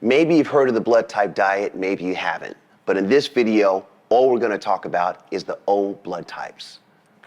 Maybe you've heard of the blood type diet, maybe you haven't. But in this video, all we're going to talk about is the O blood types.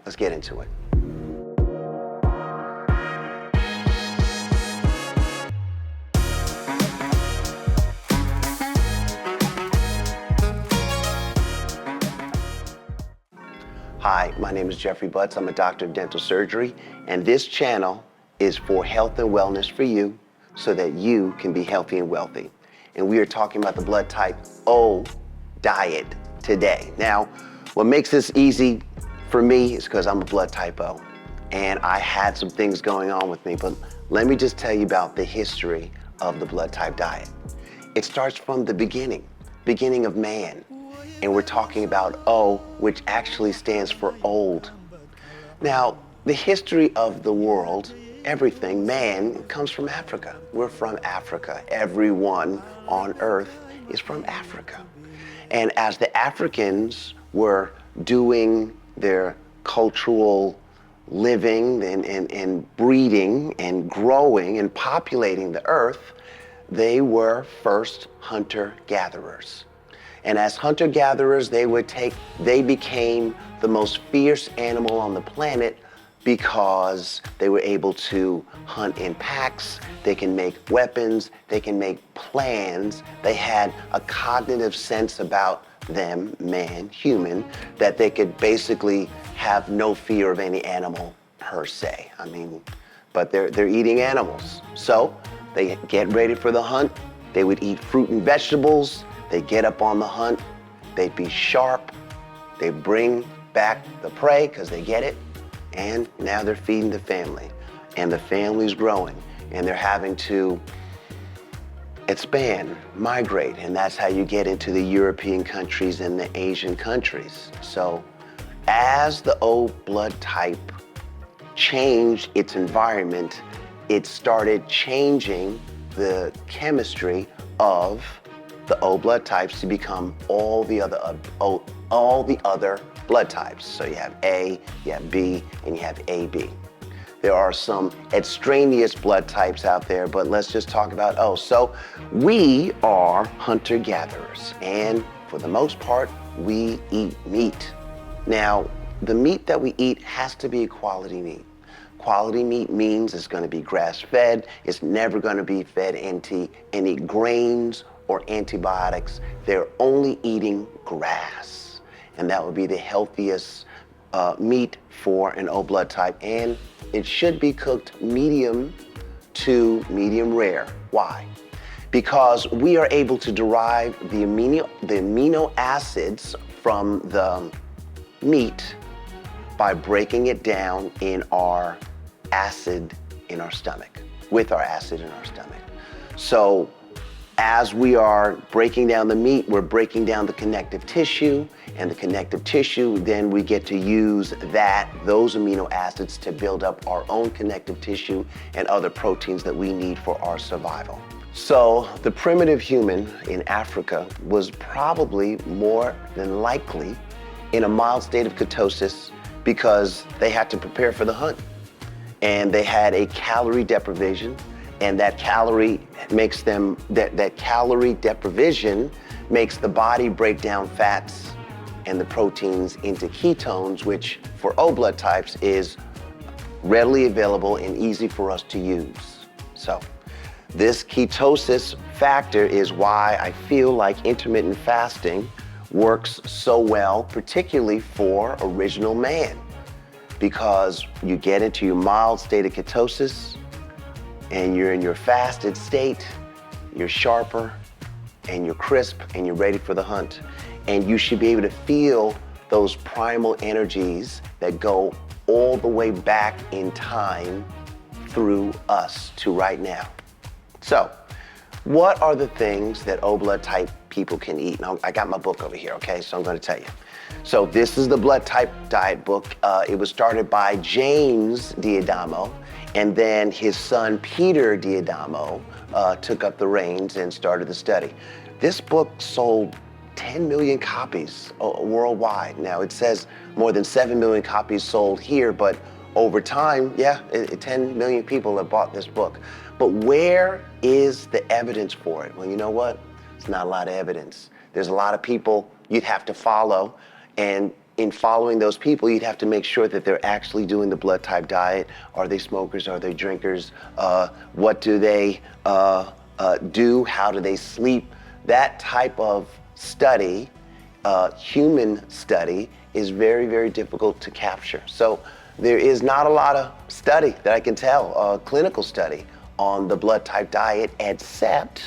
Let's get into it. Hi, my name is Jeffrey Butts. I'm a doctor of dental surgery, and this channel is for health and wellness for you so that you can be healthy and wealthy. And we are talking about the blood type O diet today. Now, what makes this easy for me is because I'm a blood type O, and I had some things going on with me, but let me just tell you about the history of the blood type diet. It starts from the beginning of man. And we're talking about O, which actually stands for old. Now, the history of the world, everything, man, comes from Africa. We're from Africa. Everyone on earth is from Africa. And as the Africans were doing their cultural living and breeding and growing and populating the earth, they were first hunter-gatherers. And as hunter-gatherers, they became the most fierce animal on the planet because they were able to hunt in packs, they can make weapons, they can make plans. They had a cognitive sense about them, man, human, that they could basically have no fear of any animal per se. But they're eating animals. So they get ready for the hunt. They would eat fruit and vegetables. They get up on the hunt, they'd be sharp, they bring back the prey because they get it, and now they're feeding the family. And the family's growing, and they're having to expand, migrate, and that's how you get into the European countries and the Asian countries. So as the O blood type changed its environment, it started changing the chemistry of the O blood types to become all the other blood types. So you have A, you have B, and you have AB. There are some extraneous blood types out there, but let's just talk about O. So we are hunter-gatherers, and for the most part, we eat meat. Now, the meat that we eat has to be quality meat. Quality meat means it's going to be grass-fed. It's never going to be fed into any grains or antibiotics. They're only eating grass. And that would be the healthiest meat for an O blood type. And it should be cooked medium to medium rare. Why? Because we are able to derive the amino acids from the meat by breaking it down in our acid in our stomach, with our acid in our stomach. So as we are breaking down the meat, we're breaking down the connective tissue, and the connective tissue, then we get to use those amino acids to build up our own connective tissue and other proteins that we need for our survival. So the primitive human in Africa was probably more than likely in a mild state of ketosis because they had to prepare for the hunt. And they had a calorie deprivation, and that calorie deprivation makes the body break down fats and the proteins into ketones, which for O blood types is readily available and easy for us to use. So this ketosis factor is why I feel like intermittent fasting works so well, particularly for original man, because you get into your mild state of ketosis and you're in your fasted state, you're sharper and you're crisp and you're ready for the hunt. And you should be able to feel those primal energies that go all the way back in time through us to right now. So, what are the things that O blood type people can eat? Now, I got my book over here, okay? So I'm gonna tell you. So this is the blood type diet book. It was started by James D'Adamo, and then his son Peter D'Adamo took up the reins and started the study. This book sold 10 million copies worldwide. Now it says more than 7 million copies sold here, but over time, yeah, 10 million people have bought this book. But where is the evidence for it? Well, you know what? It's not a lot of evidence. There's a lot of people you'd have to follow, and in following those people, you'd have to make sure that they're actually doing the blood type diet. Are they smokers? Are they drinkers? What do they do? How do they sleep? That type of study, human study, is very, very difficult to capture. So there is not a lot of study that I can tell, clinical study on the blood type diet, except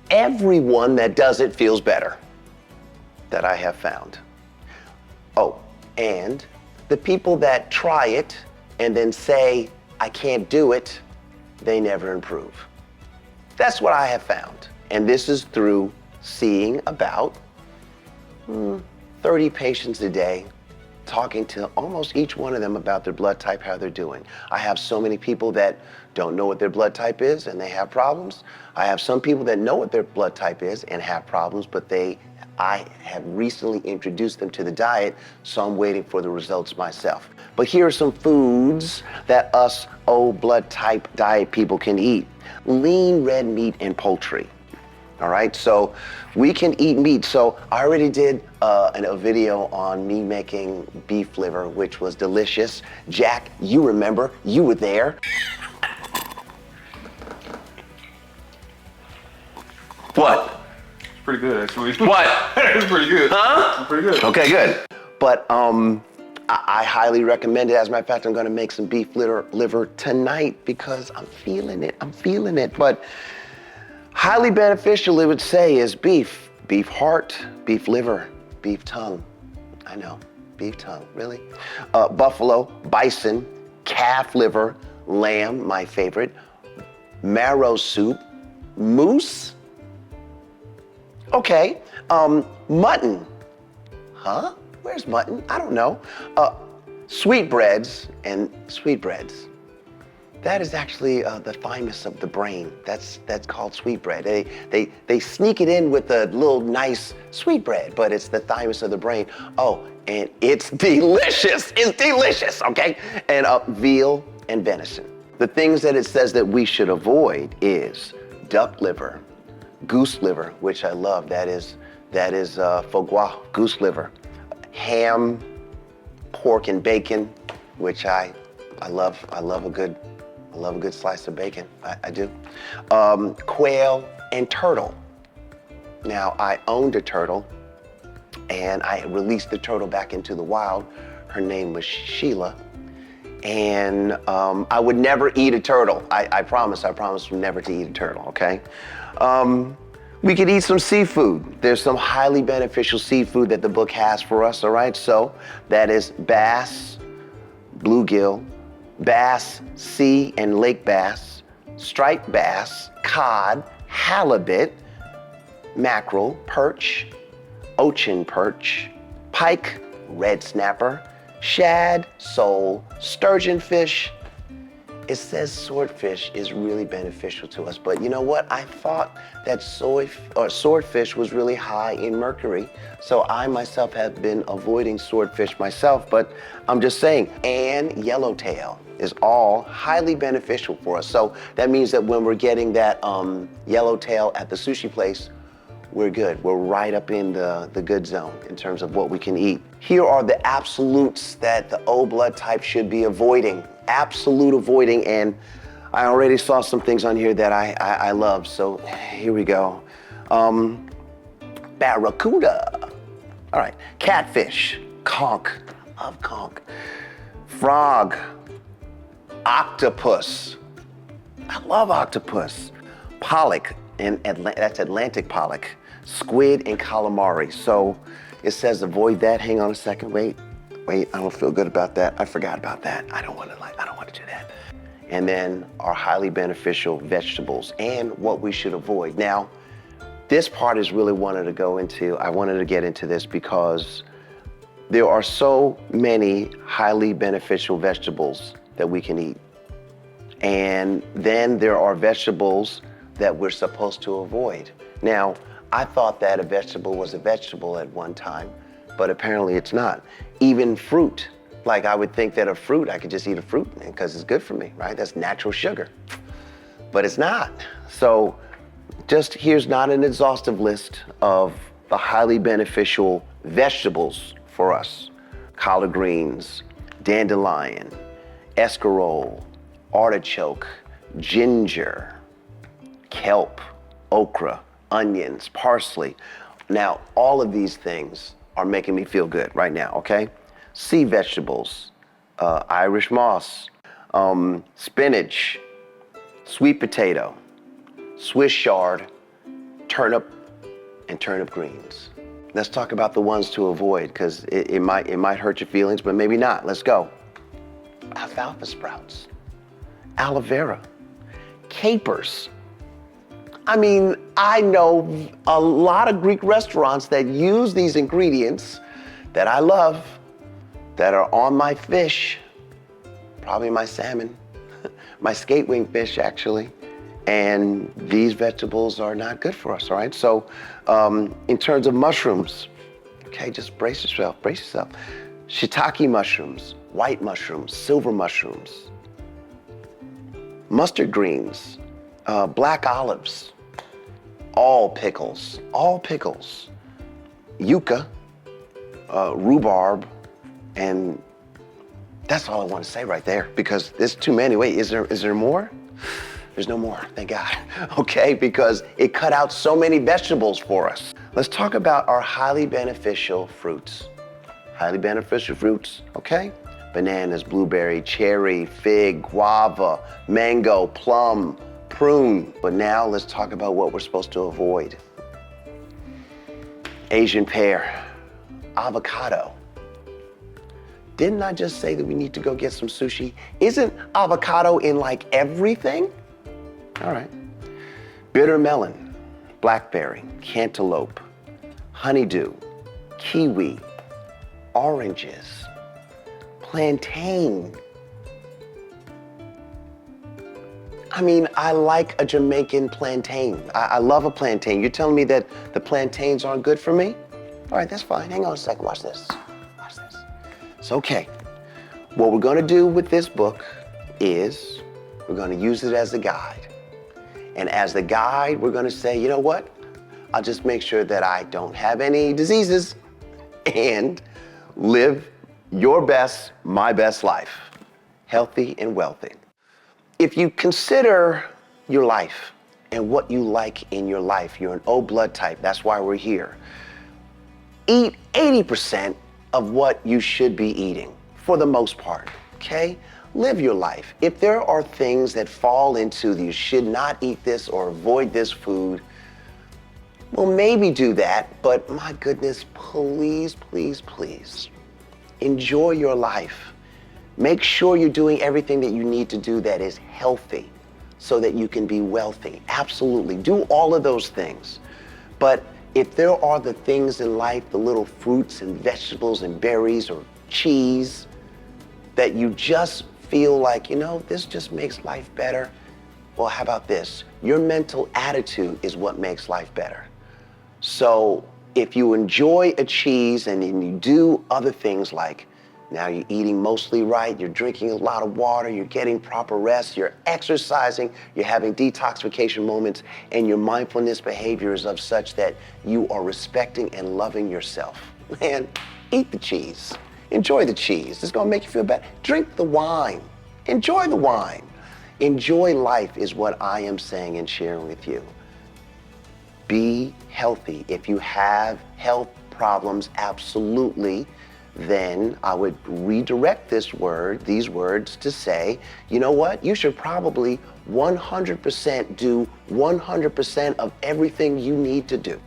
everyone that does it feels better, that I have found. Oh, and the people that try it and then say, I can't do it, they never improve. That's what I have found. And this is through seeing about 30 patients a day, talking to almost each one of them about their blood type, how they're doing. I have so many people that don't know what their blood type is and they have problems. I have some people that know what their blood type is and have problems, but I have recently introduced them to the diet, so I'm waiting for the results myself. But here are some foods that us O blood type diet people can eat. Lean red meat and poultry. All right, so we can eat meat. So I already did a video on me making beef liver, which was delicious. Jack, you remember, you were there. What? It's pretty good, actually. What? It's pretty good. Huh? Pretty good. Okay, good. But I highly recommend it. As a matter of fact, I'm gonna make some beef liver tonight because I'm feeling it. But highly beneficial, it would say, is beef heart, beef liver, beef tongue. I know, beef tongue, really? Buffalo, bison, calf liver, lamb, my favorite, marrow soup, moose. Okay, mutton. Huh? Where's mutton? I don't know. Sweetbreads and sweetbreads. That is actually the thymus of the brain. That's called sweetbread. They sneak it in with a little nice sweetbread, but it's the thymus of the brain. Oh, and it's delicious. It's delicious, okay? And veal and venison. The things that it says that we should avoid is duck liver, goose liver, which I love. That is foie gras, goose liver. Ham, pork and bacon, which I love. I love a good slice of bacon. I do. Quail and turtle. Now, I owned a turtle, and I released the turtle back into the wild. Her name was Sheila. And I would never eat a turtle. I promise never to eat a turtle, okay? We could eat some seafood. There's some highly beneficial seafood that the book has for us, all right? So that is bass, bluegill, bass, sea and lake bass, striped bass, cod, halibut, mackerel, perch, ocean perch, pike, red snapper, shad, sole, sturgeon fish. It says swordfish is really beneficial to us, but you know what? I thought that swordfish was really high in mercury, so I myself have been avoiding swordfish myself, but I'm just saying, and yellowtail is all highly beneficial for us. So that means that when we're getting that yellowtail at the sushi place, we're good. We're right up in the good zone in terms of what we can eat. Here are the absolutes that the O blood type should be avoiding. Absolute avoiding, and I already saw some things on here that I love, so here we go. Barracuda. All right, catfish, conch, I love conch. Frog, octopus, I love octopus. Pollock, that's Atlantic pollock. Squid and calamari. So it says avoid that. Hang on a second, wait, I don't feel good about that. I forgot about that. I don't want to do that. And then our highly beneficial vegetables and what we should avoid. Now, this part is really I wanted to get into this because there are so many highly beneficial vegetables that we can eat. And then there are vegetables that we're supposed to avoid. Now, I thought that a vegetable was a vegetable at one time, but apparently it's not. Even fruit Like I would think that a fruit, I could just eat a fruit because it's good for me, right? That's natural sugar. But it's not. So just here's not an exhaustive list of the highly beneficial vegetables for us. Collard greens, dandelion, escarole, artichoke, ginger, kelp, okra, onions, parsley. Now, all of these things are making me feel good right now, okay? Sea vegetables, Irish moss, spinach, sweet potato, Swiss chard, turnip, and turnip greens. Let's talk about the ones to avoid because it might hurt your feelings, but maybe not. Let's go. Alfalfa sprouts, aloe vera, capers. I mean, I know a lot of Greek restaurants that use these ingredients that I love that are on my fish, probably my salmon, my skate wing fish actually. And these vegetables are not good for us, all right? So in terms of mushrooms, okay, just brace yourself. Shiitake mushrooms, white mushrooms, silver mushrooms, mustard greens, black olives, all pickles, yucca, rhubarb, and that's all I want to say right there because there's too many. Wait, is there more? There's no more, thank God, okay? Because it cut out so many vegetables for us. Let's talk about our highly beneficial fruits. Okay? Bananas, blueberry, cherry, fig, guava, mango, plum, prune. But now let's talk about what we're supposed to avoid. Asian pear, avocado. Didn't I just say that we need to go get some sushi? Isn't avocado in like everything? All right. Bitter melon, blackberry, cantaloupe, honeydew, kiwi, oranges, plantain. I mean, I like a Jamaican plantain. I love a plantain. You're telling me that the plantains aren't good for me? All right, that's fine. Hang on a second. Watch this. It's okay. What we're going to do with this book is we're going to use it as a guide. And as the guide, we're going to say, you know what? I'll just make sure that I don't have any diseases and live your best, my best life, healthy and wealthy. If you consider your life and what you like in your life, you're an O blood type, that's why we're here. Eat 80% of what you should be eating for the most part, okay? Live your life. If there are things that fall into you should not eat this or avoid this food, well, maybe do that, but my goodness, please, enjoy your life. Make sure you're doing everything that you need to do that is healthy so that you can be wealthy. Absolutely, do all of those things. But if there are the things in life, the little fruits and vegetables and berries or cheese that you just feel like, you know, this just makes life better, well, how about this? Your mental attitude is what makes life better. So if you enjoy a cheese and then you do other things like now you're eating mostly right, you're drinking a lot of water, you're getting proper rest, you're exercising, you're having detoxification moments, and your mindfulness behavior is of such that you are respecting and loving yourself. Man, eat the cheese. Enjoy the cheese. It's gonna make you feel better. Drink the wine. Enjoy the wine. Enjoy life is what I am saying and sharing with you. Be healthy. If you have health problems, absolutely, then I would redirect these words to say, you know what? You should probably 100% do 100% of everything you need to do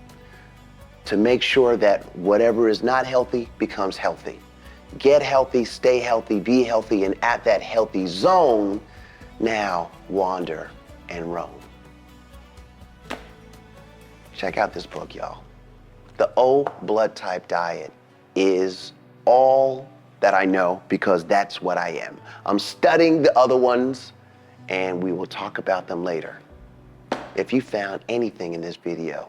to make sure that whatever is not healthy becomes healthy. Get healthy, stay healthy, be healthy, and at that healthy zone, now wander and roam. Check out this book, y'all. The O blood type diet is all that I know because that's what I am. I'm studying the other ones and we will talk about them later. If you found anything in this video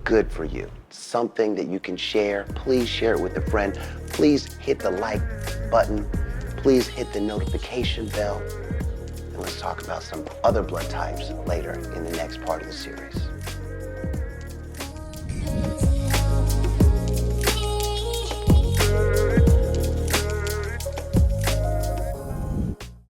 good for you, something that you can share, please share it with a friend. Please hit the like button. Please hit the notification bell. And let's talk about some other blood types later in the next part of the series.